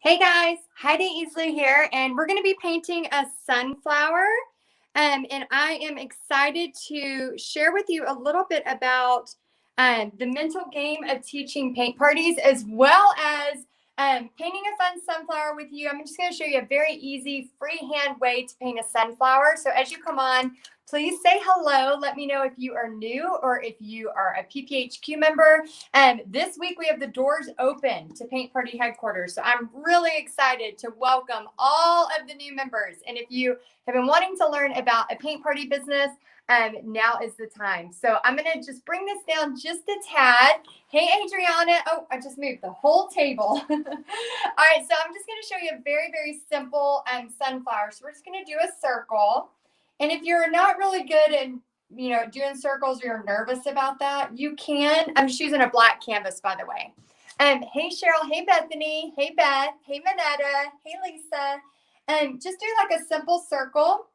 Hey guys, Heidi Easley here, and we're going to be painting a sunflower. And I am excited to share with you a little bit about the mental game of teaching paint parties, as well as painting a fun sunflower with you. I'm just going to show you a very easy freehand way to paint a sunflower. So as you come on, please say hello. Let me know if you are new or if you are a PPHQ member. This week we have the doors open to Paint Party Headquarters. So I'm really excited to welcome all of the new members. And if you have been wanting to learn about a paint party business, now is the time. So I'm going to just bring this down just a tad. Hey, Adriana. Oh, I just moved the whole table. All right, so I'm just going to show you a very, very simple sunflower. So we're just going to do a circle. And if you're not really good at, doing circles or you're nervous about that, you can. I'm just using a black canvas, by the way. Hey, Cheryl. Hey, Bethany. Hey, Beth. Hey, Manetta. Hey, Lisa. Just do like a simple circle.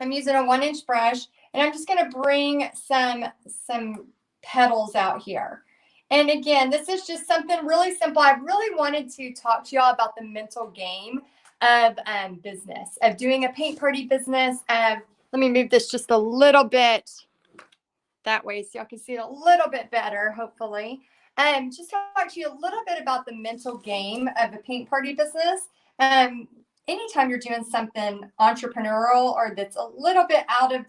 I'm using a 1-inch brush, and I'm just going to bring some petals out here. And again, this is just something really simple. I really wanted to talk to y'all about the mental game of business, of doing a paint party business. Let me move this just a little bit that way so y'all can see it a little bit better, hopefully. Just talk to you a little bit about the mental game of a paint party business. Anytime you're doing something entrepreneurial or that's a little bit out of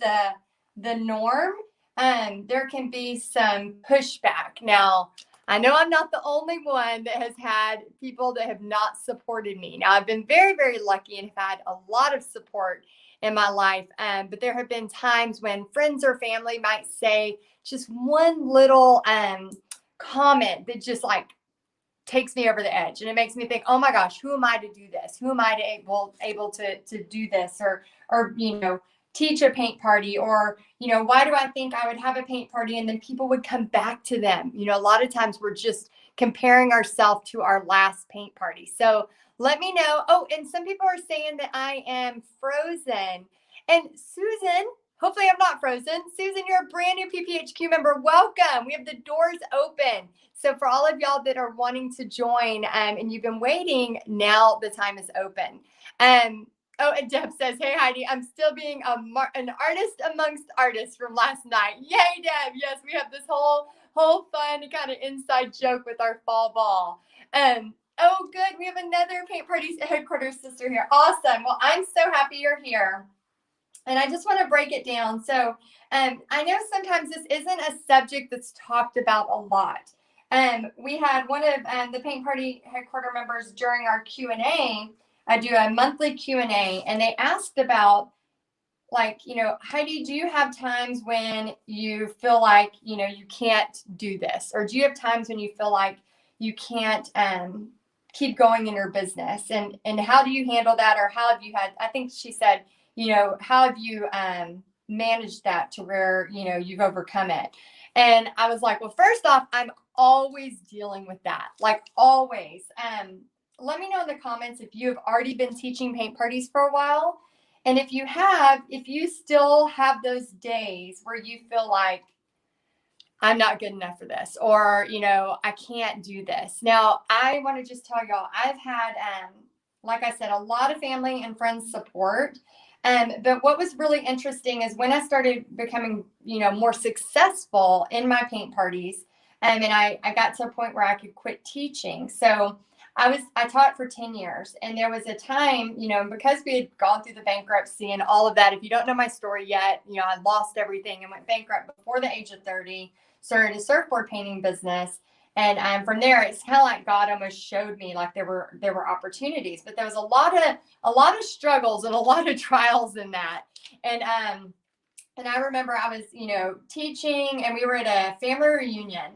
the norm, there can be some pushback. Now, I know I'm not the only one that has had people that have not supported me. Now, I've been very, very lucky and have had a lot of support in my life. But there have been times when friends or family might say just one little comment that just like takes me over the edge, and it makes me think, oh my gosh, who am I to do this? Who am I to able to do this or teach a paint party, or why do I think I would have a paint party and then people would come back to them? A lot of times we're just comparing ourselves to our last paint party. So let me know. Oh, and some people are saying that I am frozen. And Susan, hopefully I'm not frozen. Susan, you're a brand new PPHQ member. Welcome. We have the doors open. So for all of y'all that are wanting to join and you've been waiting, now the time is open. Oh, and Deb says, hey, Heidi, I'm still being an artist amongst artists from last night. Yay, Deb. Yes, we have this whole fun kind of inside joke with our fall ball. Oh, good. We have another Paint Party Headquarters sister here. Awesome. Well, I'm so happy you're here. And I just want to break it down. So I know sometimes this isn't a subject that's talked about a lot. We had one of the Paint Party Headquarter members during our Q&A. I do a monthly Q&A, and they asked about, like, Heidi, do you have times when you feel like, you can't do this? Or do you have times when you feel like you can't keep going in your business? And how do you handle that? Or how have you had, I think she said, how have you managed that to where, you've overcome it? And I was like, well, first off, I'm always dealing with that, like always. Let me know in the comments if you have already been teaching paint parties for a while. And if you have, if you still have those days where you feel like, I'm not good enough for this, or, I can't do this. Now, I want to just tell y'all, I've had, like I said, a lot of family and friends support. But what was really interesting is when I started becoming, more successful in my paint parties, and I got to a point where I could quit teaching. So I taught for 10 years, and there was a time, because we had gone through the bankruptcy and all of that. If you don't know my story yet, I lost everything and went bankrupt before the age of 30, started a surfboard painting business. And from there, it's kind of like God almost showed me like there were opportunities, but there was a lot of struggles and a lot of trials in that. And I remember I was, teaching, and we were at a family reunion,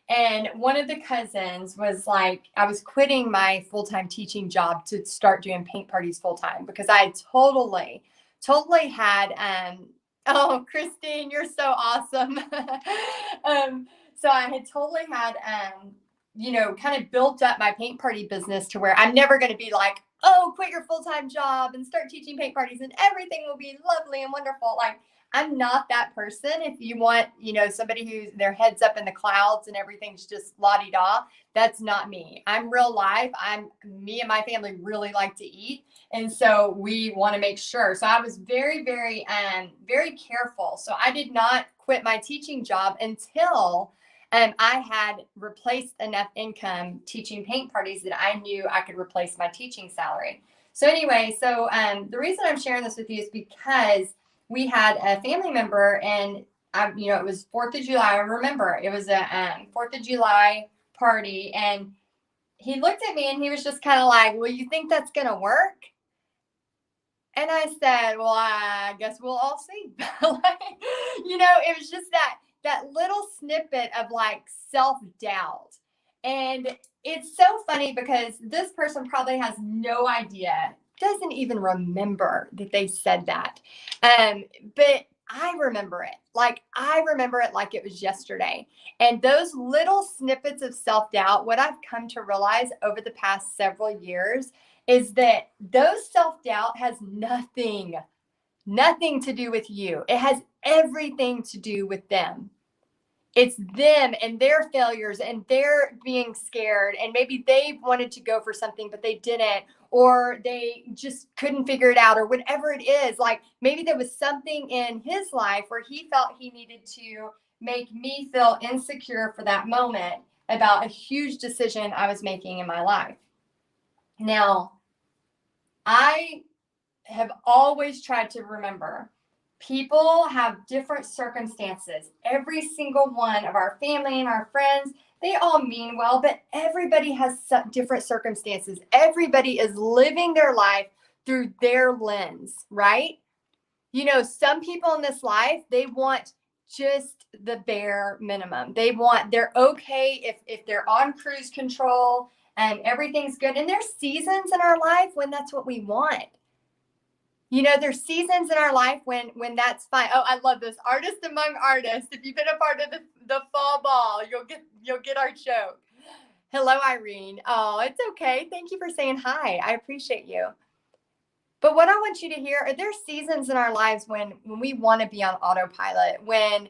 and one of the cousins was like, I was quitting my full-time teaching job to start doing paint parties full-time, because I totally had, oh, Christine, you're so awesome. So I had totally had, kind of built up my paint party business to where I'm never going to be like, oh, quit your full-time job and start teaching paint parties and everything will be lovely and wonderful. Like, I'm not that person. If you want, somebody who's their heads up in the clouds and everything's just la-di-da, that's not me. I'm real life. Me and my family really like to eat. And so we want to make sure. So I was very, very, very careful. So I did not quit my teaching job until I had replaced enough income teaching paint parties that I knew I could replace my teaching salary. So anyway, the reason I'm sharing this with you is because we had a family member, and it was 4th of July. I remember it was a 4th of July party, and he looked at me and he was just kind of like, well, you think that's going to work? And I said, well, I guess we'll all see. It was just that little snippet of like self-doubt. And it's so funny because this person probably has no idea, doesn't even remember that they said that. But I remember it. I remember it like it was yesterday. And those little snippets of self-doubt, what I've come to realize over the past several years is that those self-doubt has nothing to do with you. It has everything to do with them. It's them and their failures and their being scared. And maybe they wanted to go for something, but they didn't, or they just couldn't figure it out, or whatever it is. Like maybe there was something in his life where he felt he needed to make me feel insecure for that moment about a huge decision I was making in my life. Now, I have always tried to remember people have different circumstances. Every single one of our family and our friends, they all mean well, but everybody has different circumstances. Everybody is living their life through their lens, right? Some people in this life, they want just the bare minimum. They're okay if they're on cruise control and everything's good. And there's seasons in our life when that's what we want. There's seasons in our life when that's fine. Oh, I love this. Artist among artists. If you've been a part of the fall ball, you'll get our joke. Hello, Irene. Oh, it's okay. Thank you for saying hi. I appreciate you. But what I want you to hear are there seasons in our lives when we want to be on autopilot, when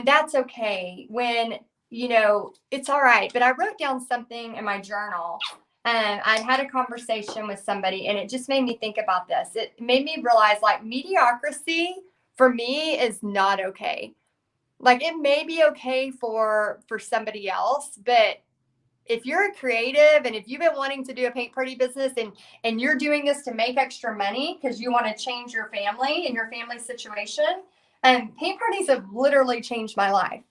that's okay, when it's all right. But I wrote down something in my journal. And I had a conversation with somebody, and it just made me think about this. It made me realize like mediocrity for me is not okay. Like it may be okay for somebody else, but if you're a creative and if you've been wanting to do a paint party business and you're doing this to make extra money because you want to change your family and your family situation, paint parties have literally changed my life.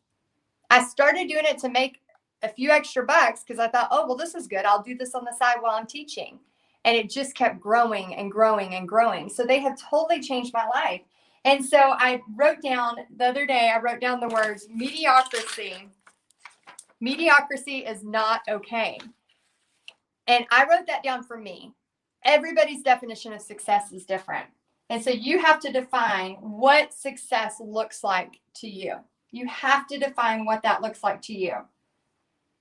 I started doing it to make a few extra bucks because I thought, oh, well, this is good. I'll do this on the side while I'm teaching. And it just kept growing and growing and growing. So they have totally changed my life. And so I wrote down the other day, I wrote down the words mediocrity. Mediocrity is not okay. And I wrote that down for me. Everybody's definition of success is different. And so you have to define what success looks like to you. You have to define what that looks like to you.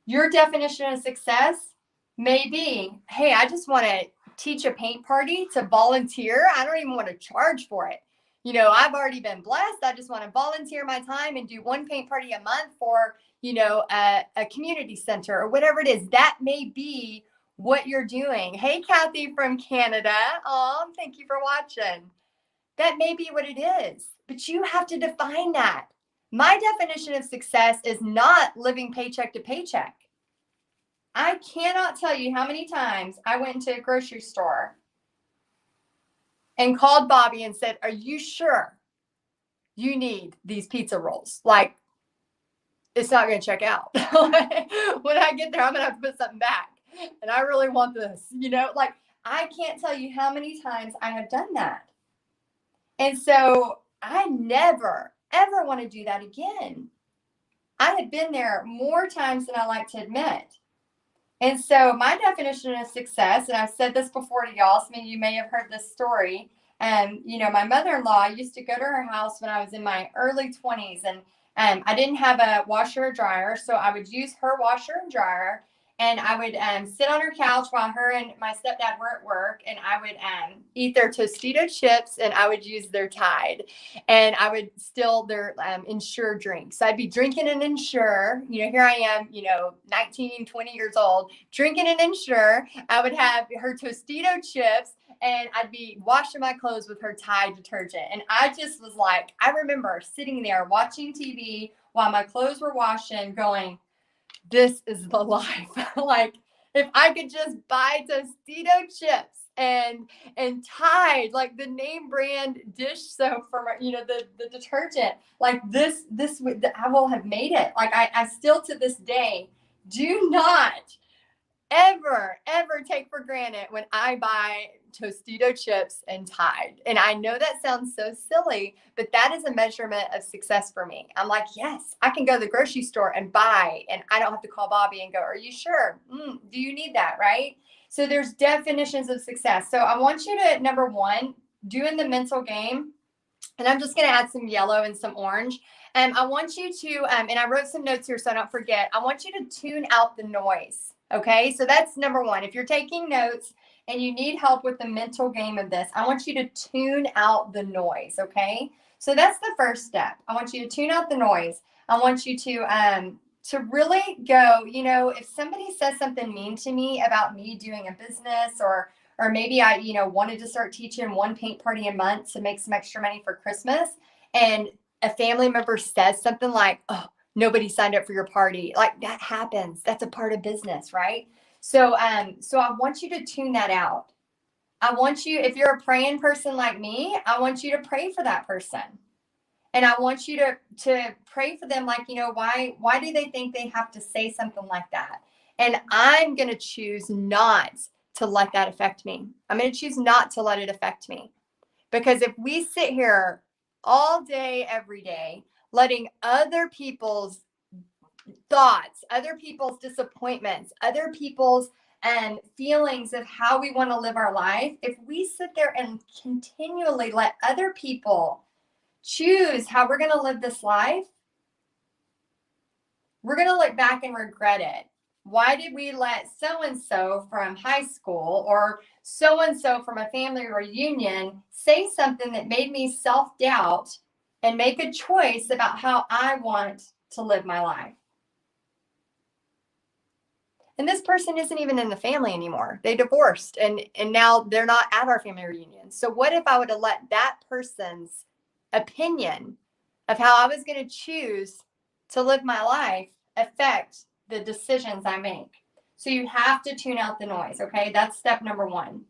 Your definition of success may be, hey, I just want to teach a paint party to volunteer. I don't even want to charge for it. I've already been blessed. I just want to volunteer my time and do one paint party a month for, a community center or whatever it is. That may be what you're doing. Hey, Kathy from Canada. Oh, thank you for watching. That may be what it is, but you have to define that. My definition of success is not living paycheck to paycheck. I cannot tell you how many times I went into a grocery store and called Bobby and said, are you sure you need these pizza rolls? Like, it's not going to check out. When I get there, I'm going to have to put something back. And I really want this, I can't tell you how many times I have done that. And so I never, ever want to do that again. I have been there more times than I like to admit. And so my definition of success, and I've said this before to y'all, some of you may have heard this story. And, my mother-in-law, I used to go to her house when I was in my early 20s, and I didn't have a washer or dryer, so I would use her washer and dryer. and I would sit on her couch while her and my stepdad were at work, and I would eat their Tostito chips, and I would use their Tide, and I would steal their Ensure drinks. So I'd be drinking an Ensure. Here I am, 19, 20 years old, drinking an Ensure. I would have her Tostito chips, and I'd be washing my clothes with her Tide detergent. And I just was like, I remember sitting there watching TV while my clothes were washing, going, this is the life. Like, if I could just buy Tostito chips and Tide, like the name brand dish soap for my, the detergent, like this I will have made it. Like I still to this day do not ever take for granted when I buy Tostito chips and Tide. And I know that sounds so silly, but that is a measurement of success for me. I'm like, yes, I can go to the grocery store and buy, and I don't have to call Bobby and go, are you sure? Do you need that? Right? So there's definitions of success. So I want you to, number one, doing the mental game. And I'm just going to add some yellow and some orange. And I want you to, and I wrote some notes here so I don't forget, I want you to tune out the noise. Okay, so that's number one. If you're taking notes and you need help with the mental game of this, I want you to tune out the noise. Okay, so that's the first step. I want you to tune out the noise. I want you to really go, if somebody says something mean to me about me doing a business, or maybe I, wanted to start teaching one paint party a month to make some extra money for Christmas, and a family member says something like, oh, nobody signed up for your party. Like, that happens. That's a part of business, right? So I want you to tune that out. I want you, if you're a praying person like me, I want you to pray for that person. And I want you to pray for them, like, why do they think they have to say something like that? And I'm going to choose not to let that affect me. I'm going to choose not to let it affect me. Because if we sit here all day, every day, letting other people's thoughts, other people's disappointments, other people's feelings of how we want to live our life, if we sit there and continually let other people choose how we're going to live this life, we're going to look back and regret it. Why did we let so-and-so from high school or so-and-so from a family reunion say something that made me self-doubt and make a choice about how I want to live my life? And this person isn't even in the family anymore. They divorced, and now they're not at our family reunion. So what if I would have let that person's opinion of how I was going to choose to live my life affect the decisions I make? So you have to tune out the noise, okay? That's step number one.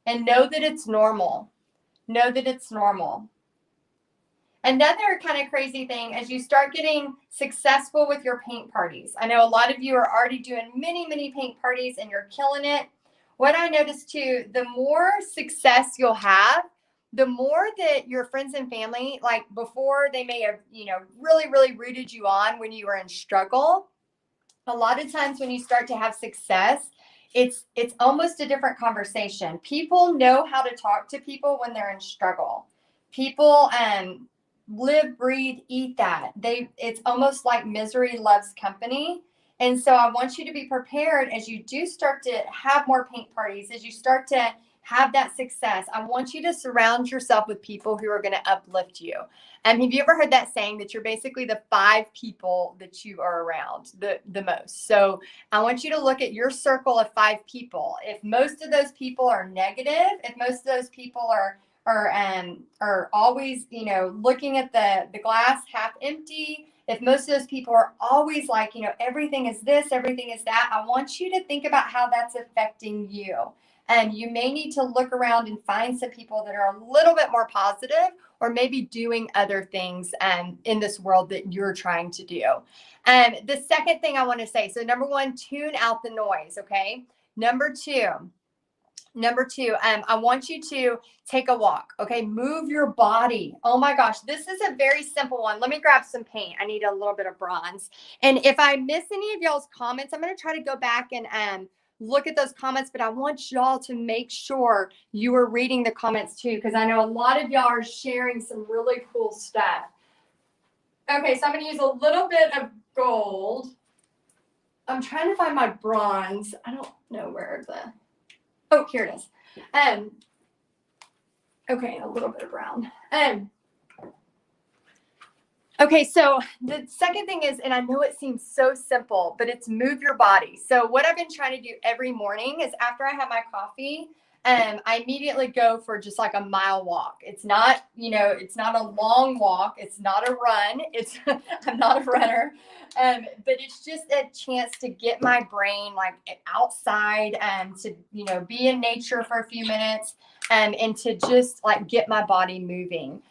And know that it's normal. Know that it's normal. Another kind of crazy thing, as you start getting successful with your paint parties, I know a lot of you are already doing many, many paint parties and you're killing it. What I noticed too, the more success you'll have, the more that your friends and family, like before they may have, really, really rooted you on when you were in struggle. A lot of times when you start to have success, it's almost a different conversation. People know how to talk to people when they're in struggle. People live, breathe, eat that. It's almost like misery loves company. And so I want you to be prepared as you do start to have more paint parties, as you start to have that success. I want you to surround yourself with people who are going to uplift you. Have you ever heard that saying that you're basically the 5 people that you are around the most? So I want you to look at your circle of 5 people. If most of those people are negative, if most of those people are always, looking at the glass half empty, if most of those people are always like, everything is this, everything is that, I want you to think about how that's affecting you. And you may need to look around and find some people that are a little bit more positive, or maybe doing other things in this world that you're trying to do. The second thing I want to say, so number one, tune out the noise, okay? Number two, I want you to take a walk, okay? Move your body. Oh my gosh, this is a very simple one. Let me grab some paint. I need a little bit of bronze. And if I miss any of y'all's comments, I'm going to try to go back and look at those comments, but I want y'all to make sure you are reading the comments too, because I know a lot of y'all are sharing some really cool stuff. Okay, so I'm going to use a little bit of gold. I'm trying to find my bronze. I don't know where oh, here it is. Okay, a little bit of brown. Okay, so the second thing is, and I know it seems so simple, but it's move your body. So what I've been trying to do every morning is after I have my coffee, I immediately go for just like a mile walk. It's not, it's not a long walk. It's not a run. I'm not a runner. But it's just a chance to get my brain like outside and to, be in nature for a few minutes, and to just like get my body moving.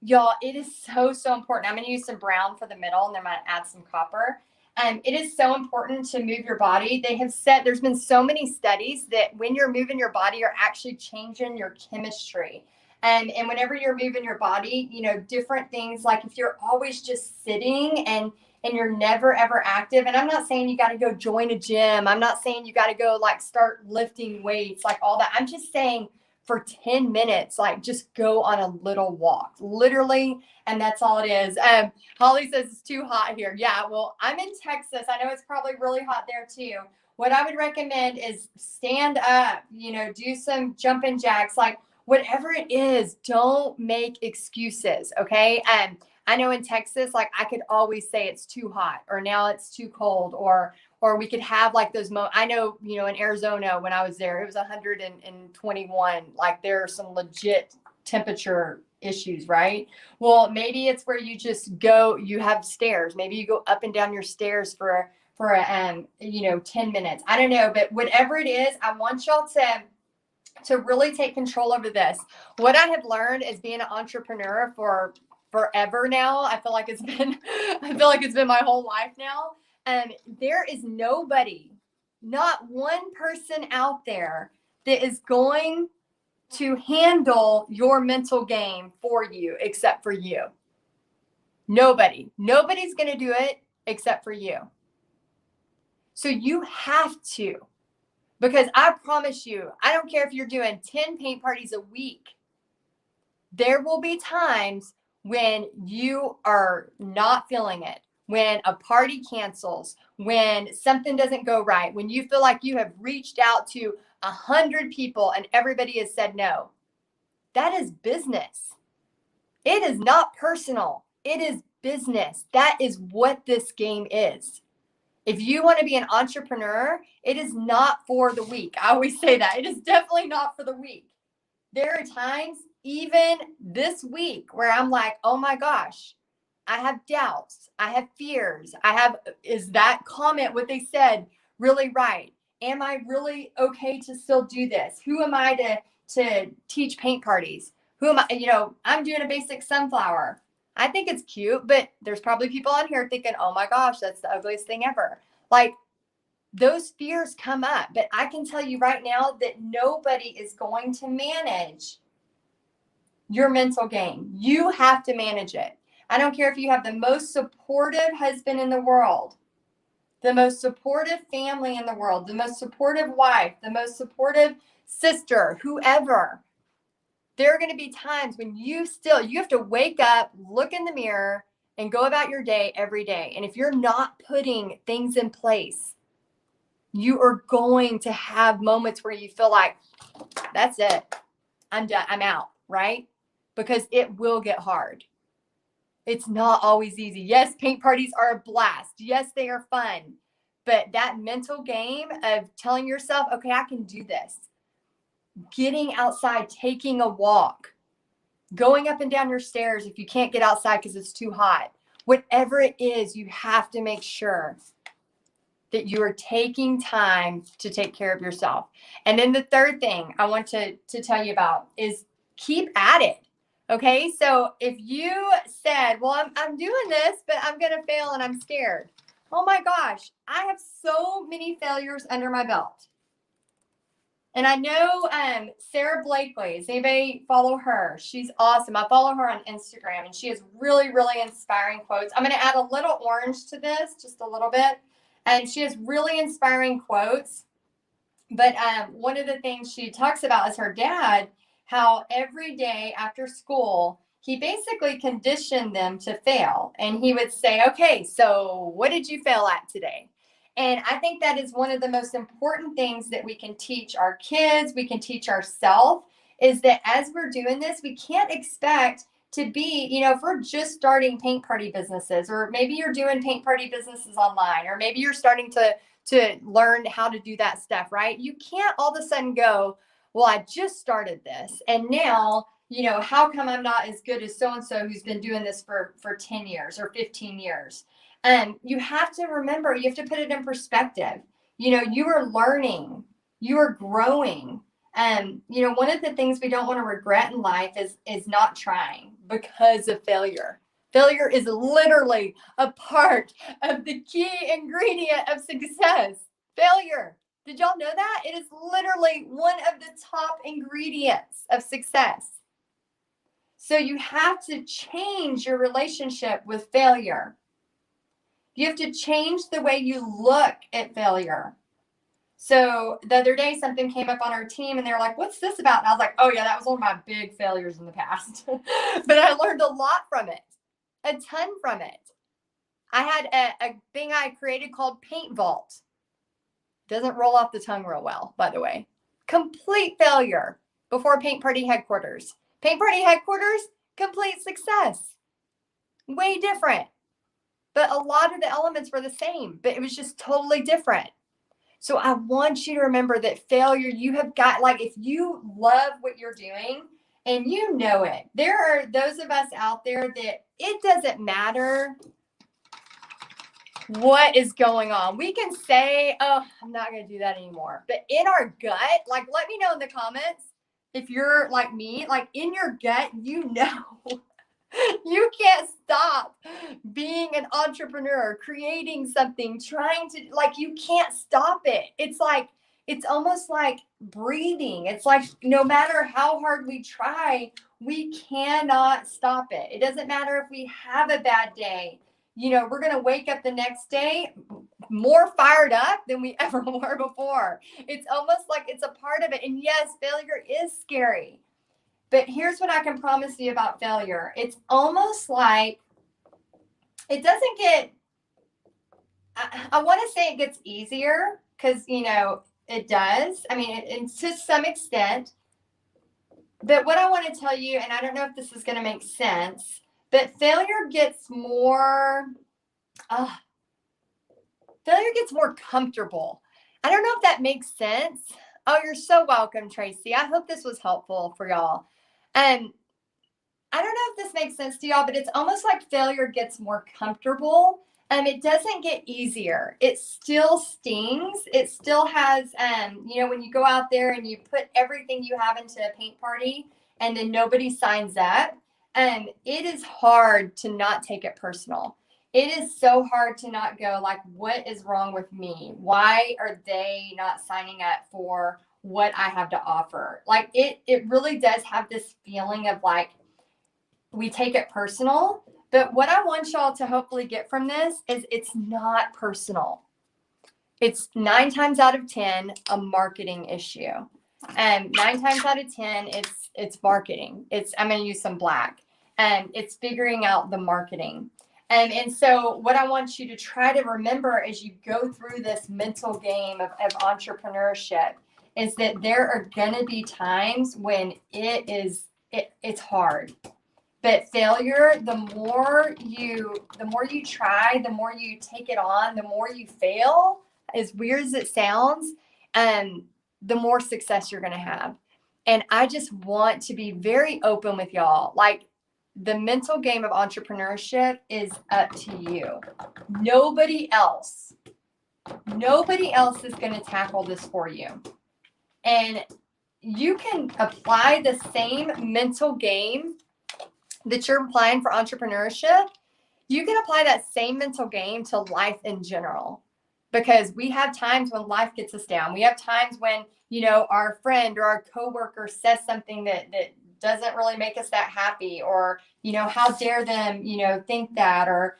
Y'all, it is so important. I'm going to use some brown for the middle, and then I'm going to add some copper. It is so important to move your body. They have said, there's been so many studies that when you're moving your body, you're actually changing your chemistry. And whenever you're moving your body, different things, like if you're always just sitting and you're never ever active. And I'm not saying you got to go join a gym. I'm not saying you got to go like start lifting weights, like all that. I'm just saying for 10 minutes, like just go on a little walk, literally. And that's all it is. Holly says it's too hot here. Yeah, well, I'm in Texas. I know it's probably really hot there too. What I would recommend is stand up, do some jumping jacks, like whatever it is, don't make excuses. Okay. I know in Texas, like I could always say it's too hot, or now it's too cold, or we could have like those I know, in Arizona when I was there, it was 121. Like there are some legit temperature issues, right? Well, maybe it's where you just go, you have stairs. Maybe you go up and down your stairs for 10 minutes. I don't know, but whatever it is, I want y'all to really take control over this. What I have learned is being an entrepreneur for forever now. I feel like it's been my whole life now. There is nobody, not one person out there that is going to handle your mental game for you except for you. Nobody's going to do it except for you. So you have to, because I promise you, I don't care if you're doing 10 paint parties a week. There will be times when you are not feeling it, when a party cancels, when something doesn't go right, when you feel like you have reached out to 100 people and everybody has said no. That is business. It is not personal. It is business. That is what this game is. If you want to be an entrepreneur, it is not for the weak. I always say that. It is definitely not for the weak. There are times, even this week, where I'm like, oh my gosh, I have doubts. I have fears. Is that comment, what they said, really right? Am I really okay to still do this? Who am I to teach paint parties? Who am I? I'm doing a basic sunflower. I think it's cute, but there's probably people on here thinking, oh my gosh, that's the ugliest thing ever. Like, those fears come up, but I can tell you right now that nobody is going to manage your mental game. You have to manage it. I don't care if you have the most supportive husband in the world, the most supportive family in the world, the most supportive wife, the most supportive sister, whoever. There are going to be times when you have to wake up, look in the mirror, and go about your day every day. And if you're not putting things in place, you are going to have moments where you feel like, that's it. I'm done. I'm out, right? Because it will get hard. It's not always easy. Yes, paint parties are a blast. Yes, they are fun. But that mental game of telling yourself, okay, I can do this. Getting outside, taking a walk, going up and down your stairs if you can't get outside because it's too hot. Whatever it is, you have to make sure that you are taking time to take care of yourself. And then the third thing I want to tell you about is keep at it. Okay, so if you said, well, I'm doing this, but I'm going to fail and I'm scared. Oh my gosh, I have so many failures under my belt. And I know Sarah Blakely, does anybody follow her? She's awesome. I follow her on Instagram, and she has really, really inspiring quotes. I'm going to add a little orange to this, just a little bit. And she has really inspiring quotes. But one of the things she talks about is her dad, how every day after school, he basically conditioned them to fail. And he would say, okay, so what did you fail at today? And I think that is one of the most important things that we can teach our kids, we can teach ourselves, is that as we're doing this, we can't expect to be, if we're just starting paint party businesses, or maybe you're doing paint party businesses online, or maybe you're starting to learn how to do that stuff, right? You can't all of a sudden go, well, I just started this, and now, how come I'm not as good as so-and-so who's been doing this for 10 years or 15 years? You have to remember, you have to put it in perspective. You are learning, you are growing. One of the things we don't want to regret in life is not trying because of failure. Failure is literally a part of the key ingredient of success. Failure. Did y'all know that? It is literally one of the top ingredients of success. So you have to change your relationship with failure. You have to change the way you look at failure. So the other day, something came up on our team and they were like, what's this about? And I was like, oh yeah, that was one of my big failures in the past. But I learned a lot from it, a ton from it. I had a thing I created called Paint Vault. Doesn't roll off the tongue real well, by the way. Complete failure before Paint Party Headquarters. Paint Party Headquarters, complete success. Way different. But a lot of the elements were the same, but it was just totally different. So I want you to remember that failure, you have got, if you love what you're doing and you know it, there are those of us out there that it doesn't matter what is going on. We can say, oh, I'm not going to do that anymore. But in our gut, let me know in the comments if you're like me, in your gut, you can't stop being an entrepreneur, creating something, trying to, you can't stop it. It's almost like breathing. It's like, no matter how hard we try, we cannot stop it. It doesn't matter if we have a bad day. We're going to wake up the next day more fired up than we ever were before. It's almost like it's a part of it. And yes, failure is scary. But here's what I can promise you about failure. It's almost like it doesn't get, I want to say it gets easier because, it does. I mean, to some extent. But what I want to tell you, and I don't know if this is going to make sense, but failure gets more comfortable. I don't know if that makes sense. Oh, you're so welcome, Tracy. I hope this was helpful for y'all. I don't know if this makes sense to y'all, but it's almost like failure gets more comfortable. It doesn't get easier. It still stings. It still has, when you go out there and you put everything you have into a paint party and then nobody signs up, it is hard to not take it personal. It is so hard to not go what is wrong with me? Why are they not signing up for what I have to offer? It really does have this feeling of we take it personal. But what I want y'all to hopefully get from this is it's not personal. It's 9 times out of 10 a marketing issue. And 9 times out of 10, it's marketing. I'm going to use some black. It's figuring out the marketing. And so what I want you to try to remember as you go through this mental game of entrepreneurship is that there are going to be times when it's hard. But failure, the more you try, the more you take it on, the more you fail, as weird as it sounds, the more success you're going to have. And I just want to be very open with y'all. The mental game of entrepreneurship is up to you. Nobody else is going to tackle this for you. And you can apply the same mental game that you're applying for entrepreneurship. You can apply that same mental game to life in general, because we have times when life gets us down. We have times when, our friend or our coworker says something that doesn't really make us that happy, or, how dare them, think that, or,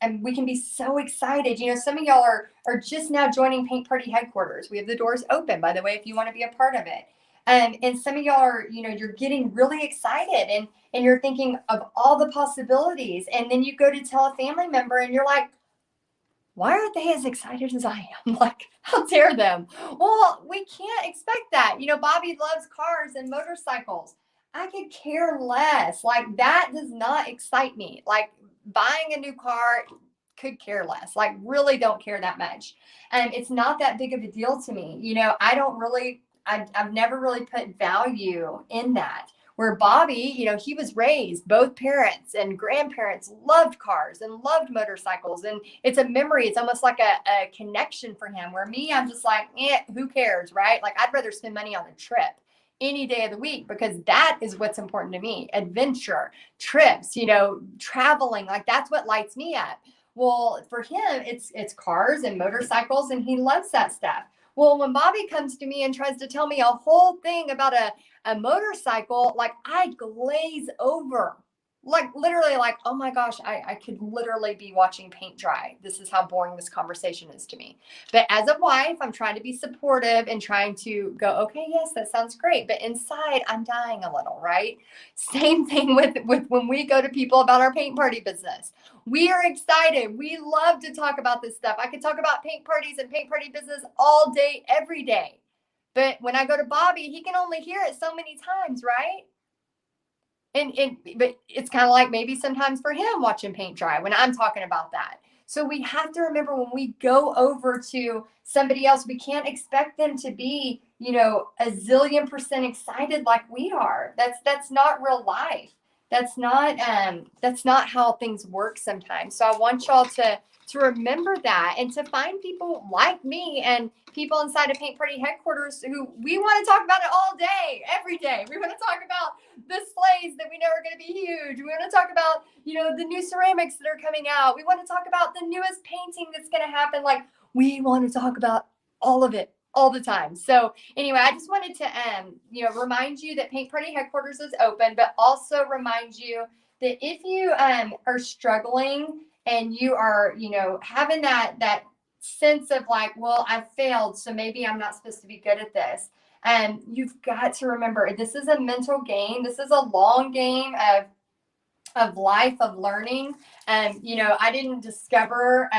and we can be so excited. Some of y'all are just now joining Paint Party Headquarters. We have the doors open, by the way, if you want to be a part of it. And some of y'all are, you're getting really excited and you're thinking of all the possibilities. And then you go to tell a family member and you're like, why aren't they as excited as I am? Like, how dare them? Well, we can't expect that. Bobby loves cars and motorcycles. I could care less. Like, that does not excite me. Like, buying a new car, could care less. Like, really don't care that much. And it's not that big of a deal to me. I don't really, I've never really put value in that. Where Bobby, he was raised, both parents and grandparents loved cars and loved motorcycles. And it's a memory. It's almost like a connection for him. Where me, I'm just like, who cares, right? Like, I'd rather spend money on a trip any day of the week because that is what's important to me. Adventure, trips, traveling, like that's what lights me up. Well, for him, it's cars and motorcycles, and he loves that stuff. Well, when Bobby comes to me and tries to tell me a whole thing about a motorcycle, like I glaze over. Like literally, like, oh my gosh, I could literally be watching paint dry. This is how boring this conversation is to me. But as a wife, I'm trying to be supportive and trying to go, okay, yes, that sounds great. But inside, I'm dying a little, right? Same thing with when we go to people about our paint party business. We are excited. We love to talk about this stuff. I could talk about paint parties and paint party business all day, every day. But when I go to Bobby, he can only hear it so many times, right? But it's kind of like maybe sometimes for him watching paint dry when I'm talking about that. So we have to remember when we go over to somebody else, we can't expect them to be, a zillion percent excited like we are. That's not real life. That's not how things work sometimes. So I want y'all to remember that and to find people like me and people inside of Paint Party headquarters who we want to talk about it all day, every day. We want to talk about the sleighs that we know are going to be huge. We want to talk about, the new ceramics that are coming out. We want to talk about the newest painting that's going to happen. Like, we want to talk about all of it all the time. So anyway, I just wanted to, remind you that Paint Party headquarters is open, but also remind you that if you are struggling and you are, having that sense of like, well, I failed, so maybe I'm not supposed to be good at this. And you've got to remember, this is a mental game. This is a long game of life, of learning. I didn't discover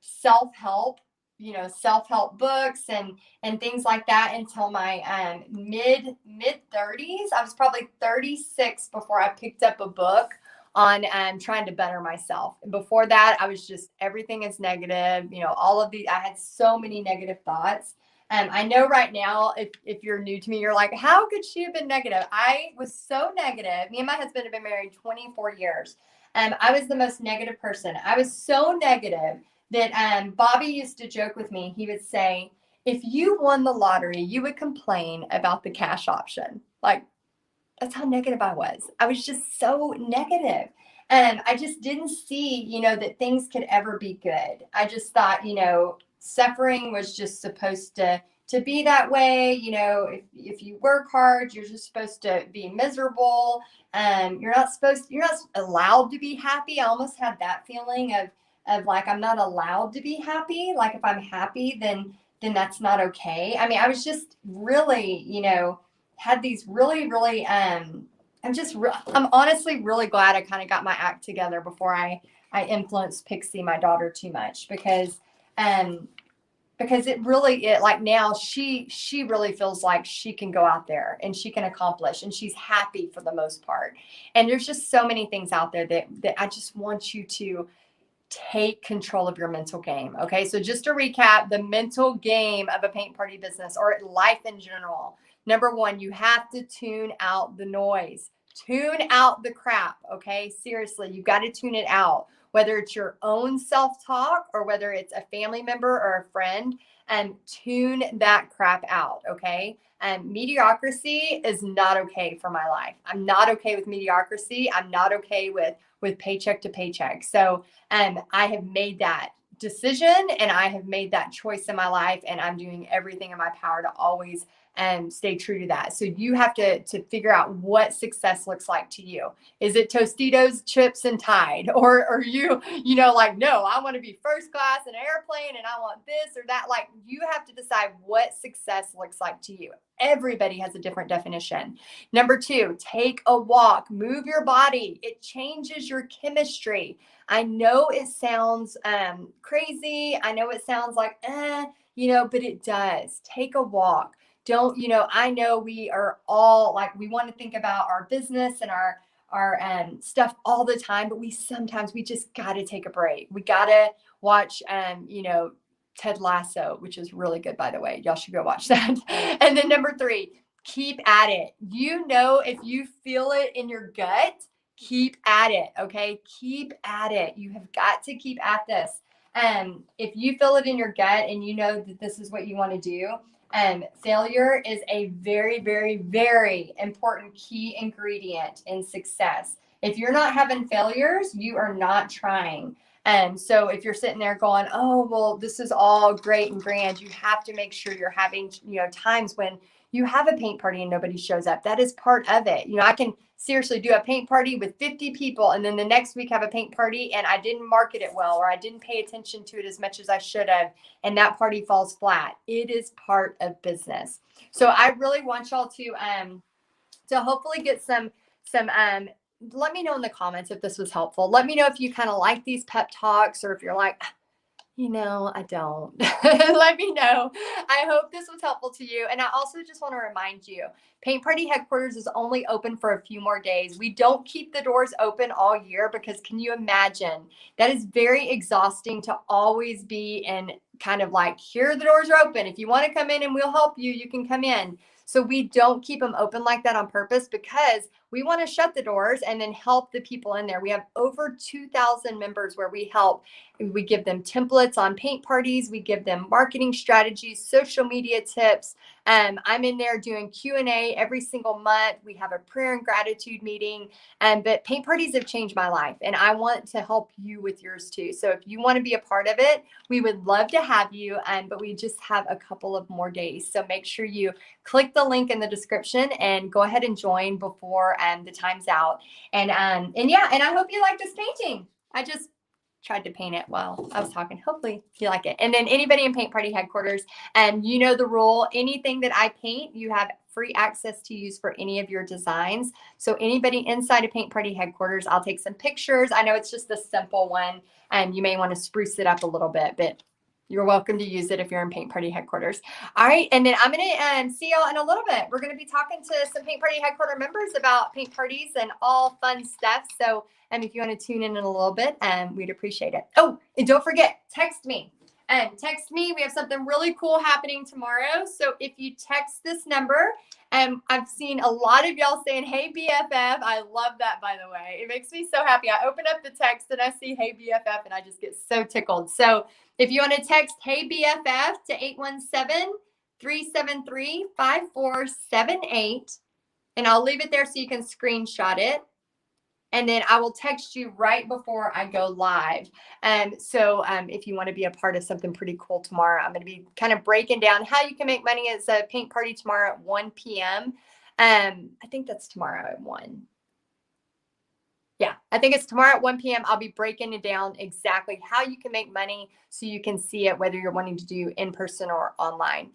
self-help, self-help books and things like that until my mid 30s. I was probably 36 before I picked up a book on trying to better myself. And before that, I was just, everything is negative. All of these, I had so many negative thoughts. I know right now, if you're new to me, you're like, how could she have been negative? I was so negative. Me and my husband have been married 24 years. I was the most negative person. I was so negative that Bobby used to joke with me. He would say, if you won the lottery, you would complain about the cash option. Like, that's how negative I was. I was just so negative. And I just didn't see, that things could ever be good. I just thought, suffering was just supposed to be that way. If you work hard, you're just supposed to be miserable. You're not allowed to be happy. I almost had that feeling of like, I'm not allowed to be happy. Like if I'm happy, then that's not okay. I mean, I was just really, had these really, really, I'm honestly really glad I kind of got my act together before I influenced Pixie, my daughter, too much because it like now she really feels like she can go out there and she can accomplish and she's happy for the most part. And there's just so many things out there that I just want you to take control of your mental game. Okay. So just to recap, the mental game of a paint party business or life in general. Number one, you have to tune out the noise, tune out the crap. Okay. Seriously, you've got to tune it out, whether it's your own self-talk or whether it's a family member or a friend, and tune that crap out. Okay. And mediocrity is not okay for my life. I'm not okay with mediocrity. I'm not okay with paycheck to paycheck. So I have made that decision and I have made that choice in my life, and I'm doing everything in my power to always stay true to that. So you have to figure out what success looks like to you. Is it Tostitos, chips, and Tide? Or are you, like, no, I want to be first class in an airplane and I want this or that. Like, you have to decide what success looks like to you. Everybody has a different definition. Number two, take a walk, move your body. It changes your chemistry. I know it sounds crazy. I know it sounds like, but it does. Take a walk. Don't, I know we are all like, we want to think about our business and our stuff all the time, but we just got to take a break. We got to watch, Ted Lasso, which is really good, by the way. Y'all should go watch that. And then number 3, keep at it. If you feel it in your gut, keep at it. Okay. Keep at it. You have got to keep at this. If you feel it in your gut and you know that this is what you want to do, failure is a very, very, very important key ingredient in success. If you're not having failures, you are not trying. So if you're sitting there going, oh, well, this is all great and grand, you have to make sure you're having, times when you have a paint party and nobody shows up. That is part of it. I can seriously do a paint party with 50 people and then the next week have a paint party and I didn't market it well, or I didn't pay attention to it as much as I should have, and that party falls flat. It is part of business. So I really want y'all to hopefully get some let me know in the comments if this was helpful. Let me know if you kind of like these pep talks, or if you're like, I don't. Let me know. I hope this was helpful to you. And I also just want to remind you, Paint Party Headquarters is only open for a few more days. We don't keep the doors open all year because can you imagine? That is very exhausting to always be in kind of like, here, the doors are open. If you want to come in and we'll help you, you can come in. So we don't keep them open like that on purpose because we want to shut the doors and then help the people in there. We have over 2,000 members where we help. We give them templates on paint parties. We give them marketing strategies, social media tips. I'm in there doing Q&A every single month. We have a prayer and gratitude meeting. But paint parties have changed my life, and I want to help you with yours too. So if you want to be a part of it, we would love to have you. But we just have a couple of more days. So make sure you click the link in the description and go ahead and join before the time's out. And I hope you like this painting. I just tried to paint it while I was talking. Hopefully you like it. And then anybody in Paint Party Headquarters, you know the rule. Anything that I paint, you have free access to use for any of your designs. So anybody inside of Paint Party Headquarters, I'll take some pictures. I know it's just a simple one, and you may want to spruce it up a little bit, but you're welcome to use it if you're in Paint Party Headquarters. All right. And then I'm going to see y'all in a little bit. We're going to be talking to some Paint Party Headquarter members about paint parties and all fun stuff. So if you want to tune in a little bit, we'd appreciate it. Oh, and don't forget, text me. Text me. We have something really cool happening tomorrow. So if you text this number, I've seen a lot of y'all saying, hey, BFF. I love that, by the way. It makes me so happy. I open up the text and I see, hey, BFF, and I just get so tickled. So if you want to text, hey, BFF, to 817-373-5478, and I'll leave it there so you can screenshot it. And then I will text you right before I go live. So if you want to be a part of something pretty cool tomorrow, I'm going to be kind of breaking down how you can make money as a paint party tomorrow at 1 p.m. I think that's tomorrow at 1. Yeah, I think it's tomorrow at 1 p.m. I'll be breaking it down exactly how you can make money so you can see it, whether you're wanting to do in person or online.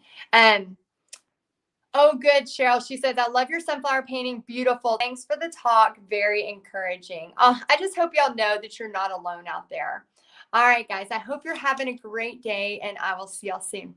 Oh, good, Cheryl. She says, I love your sunflower painting. Beautiful. Thanks for the talk. Very encouraging. I just hope y'all know that you're not alone out there. All right, guys. I hope you're having a great day, and I will see y'all soon.